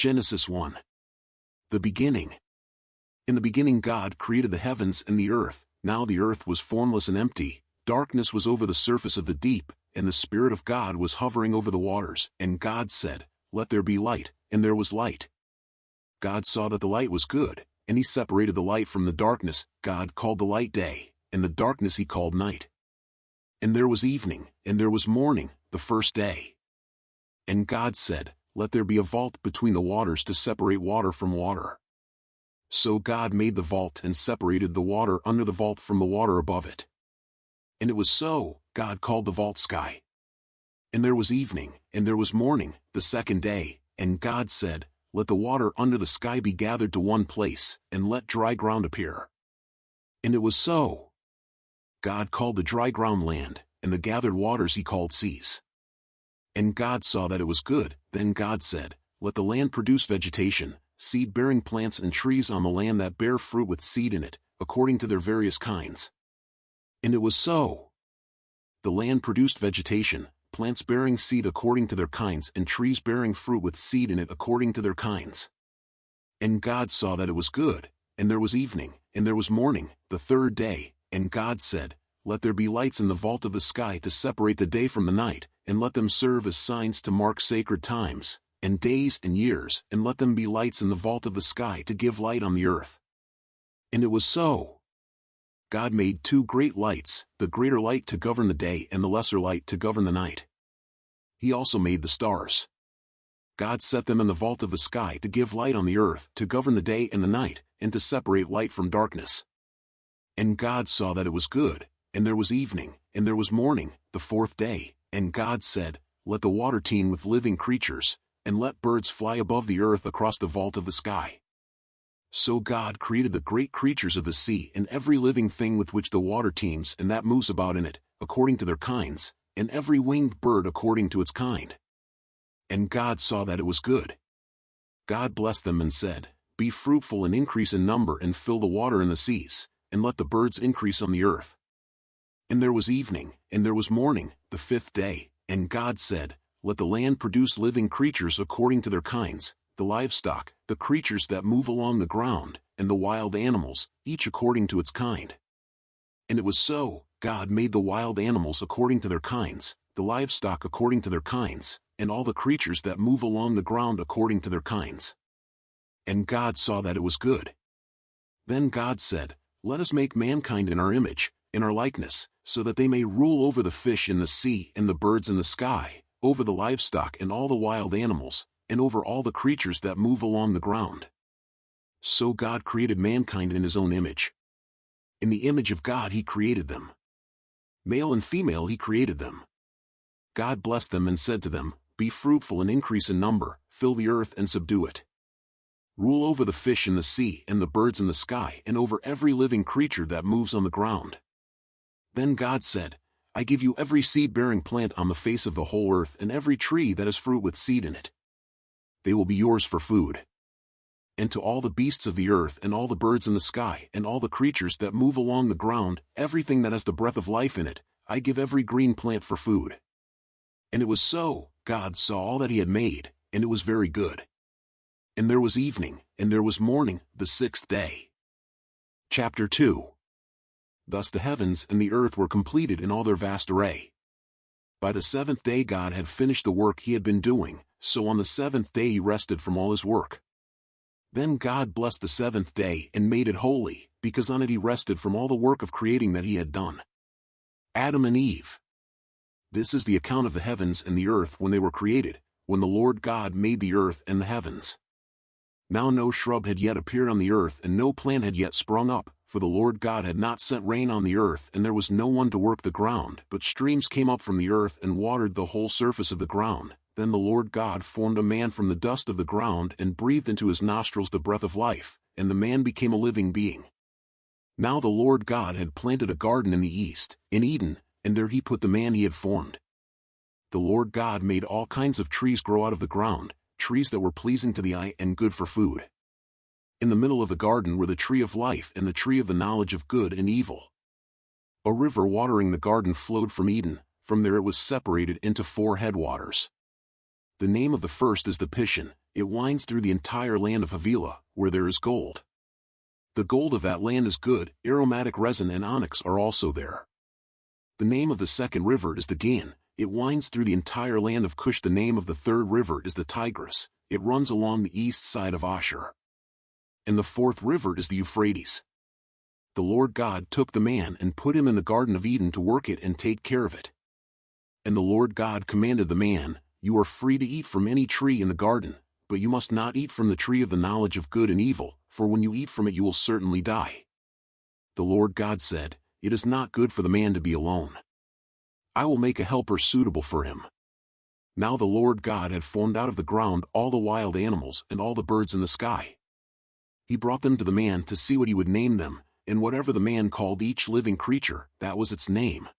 Genesis 1. The beginning. In the beginning God created the heavens and the earth. Now the earth was formless and empty, darkness was over the surface of the deep, and the Spirit of God was hovering over the waters. And God said, "Let there be light," and there was light. God saw that the light was good, and he separated the light from the darkness. God called the light day, and the darkness he called night. And there was evening, and there was morning, the first day. And God said, "Let there be a vault between the waters to separate water from water." So God made the vault and separated the water under the vault from the water above it. And it was so. God called the vault sky. And there was evening, and there was morning, the second day. And God said, "Let the water under the sky be gathered to one place, and let dry ground appear." And it was so. God called the dry ground land, and the gathered waters he called seas. And God saw that it was good. Then God said, "Let the land produce vegetation, seed-bearing plants and trees on the land that bear fruit with seed in it, according to their various kinds." And it was so. The land produced vegetation, plants bearing seed according to their kinds, and trees bearing fruit with seed in it according to their kinds. And God saw that it was good. And there was evening, and there was morning, the third day. And God said, "Let there be lights in the vault of the sky to separate the day from the night, and let them serve as signs to mark sacred times, and days and years, and let them be lights in the vault of the sky to give light on the earth." And it was so. God made two great lights, the greater light to govern the day and the lesser light to govern the night. He also made the stars. God set them in the vault of the sky to give light on the earth, to govern the day and the night, and to separate light from darkness. And God saw that it was good. And there was evening, and there was morning, the fourth day. And God said, "Let the water teem with living creatures, and let birds fly above the earth across the vault of the sky." So God created the great creatures of the sea and every living thing with which the water teems and that moves about in it, according to their kinds, and every winged bird according to its kind. And God saw that it was good. God blessed them and said, "Be fruitful and increase in number and fill the water in the seas, and let the birds increase on the earth." And there was evening, and there was morning, the fifth day. And God said, "Let the land produce living creatures according to their kinds, the livestock, the creatures that move along the ground, and the wild animals, each according to its kind." And it was so. God made the wild animals according to their kinds, the livestock according to their kinds, and all the creatures that move along the ground according to their kinds. And God saw that it was good. Then God said, "Let us make mankind in our image, in our likeness, so that they may rule over the fish in the sea and the birds in the sky, over the livestock and all the wild animals, and over all the creatures that move along the ground." So God created mankind in his own image. In the image of God he created them. Male and female he created them. God blessed them and said to them, "Be fruitful and increase in number, fill the earth and subdue it. Rule over the fish in the sea and the birds in the sky and over every living creature that moves on the ground." Then God said, "I give you every seed-bearing plant on the face of the whole earth and every tree that has fruit with seed in it. They will be yours for food. And to all the beasts of the earth and all the birds in the sky and all the creatures that move along the ground, everything that has the breath of life in it, I give every green plant for food." And it was so. God saw all that he had made, and it was very good. And there was evening, and there was morning, the sixth day. Chapter 2. Thus the heavens and the earth were completed in all their vast array. By the seventh day God had finished the work he had been doing, so on the seventh day he rested from all his work. Then God blessed the seventh day and made it holy, because on it he rested from all the work of creating that he had done. Adam and Eve. This is the account of the heavens and the earth when they were created, when the Lord God made the earth and the heavens. Now no shrub had yet appeared on the earth and no plant had yet sprung up, for the Lord God had not sent rain on the earth and there was no one to work the ground, but streams came up from the earth and watered the whole surface of the ground. Then the Lord God formed a man from the dust of the ground and breathed into his nostrils the breath of life, and the man became a living being. Now the Lord God had planted a garden in the east, in Eden, and there he put the man he had formed. The Lord God made all kinds of trees grow out of the ground, trees that were pleasing to the eye and good for food. In the middle of the garden were the tree of life and the tree of the knowledge of good and evil. A river watering the garden flowed from Eden, from there it was separated into 4 headwaters. The name of the first is the Pishon, It winds through the entire land of Havilah, where there is gold. The gold of that land is good, aromatic resin and onyx are also there. The name of the second river is the Gan. It winds through the entire land of Cush. The name of the third river is the Tigris. It runs along the east side of Ashur. And the fourth river is the Euphrates. The Lord God took the man and put him in the Garden of Eden to work it and take care of it. And the Lord God commanded the man, "You are free to eat from any tree in the garden, but you must not eat from the tree of the knowledge of good and evil, for when you eat from it you will certainly die." The Lord God said, "It is not good for the man to be alone. I will make a helper suitable for him." Now the Lord God had formed out of the ground all the wild animals and all the birds in the sky. He brought them to the man to see what he would name them, and whatever the man called each living creature, that was its name.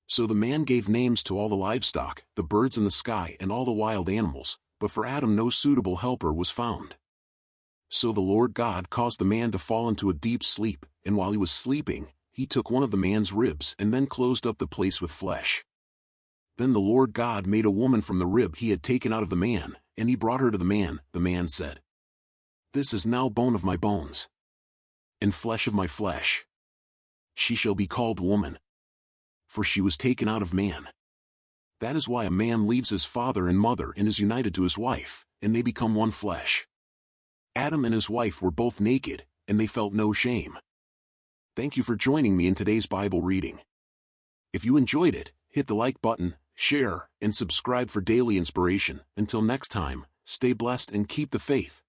So the man gave names to all the livestock, the birds in the sky and all the wild animals, but for Adam no suitable helper was found. So the Lord God caused the man to fall into a deep sleep, and while he was sleeping, he took one of the man's ribs and then closed up the place with flesh. Then the Lord God made a woman from the rib he had taken out of the man, and he brought her to the man. The man said, "This is now bone of my bones, and flesh of my flesh. She shall be called woman, for she was taken out of man." That is why a man leaves his father and mother and is united to his wife, and they become one flesh. Adam and his wife were both naked, and they felt no shame. Thank you for joining me in today's Bible reading. If you enjoyed it, hit the like button, share, and subscribe for daily inspiration. Until next time, stay blessed and keep the faith.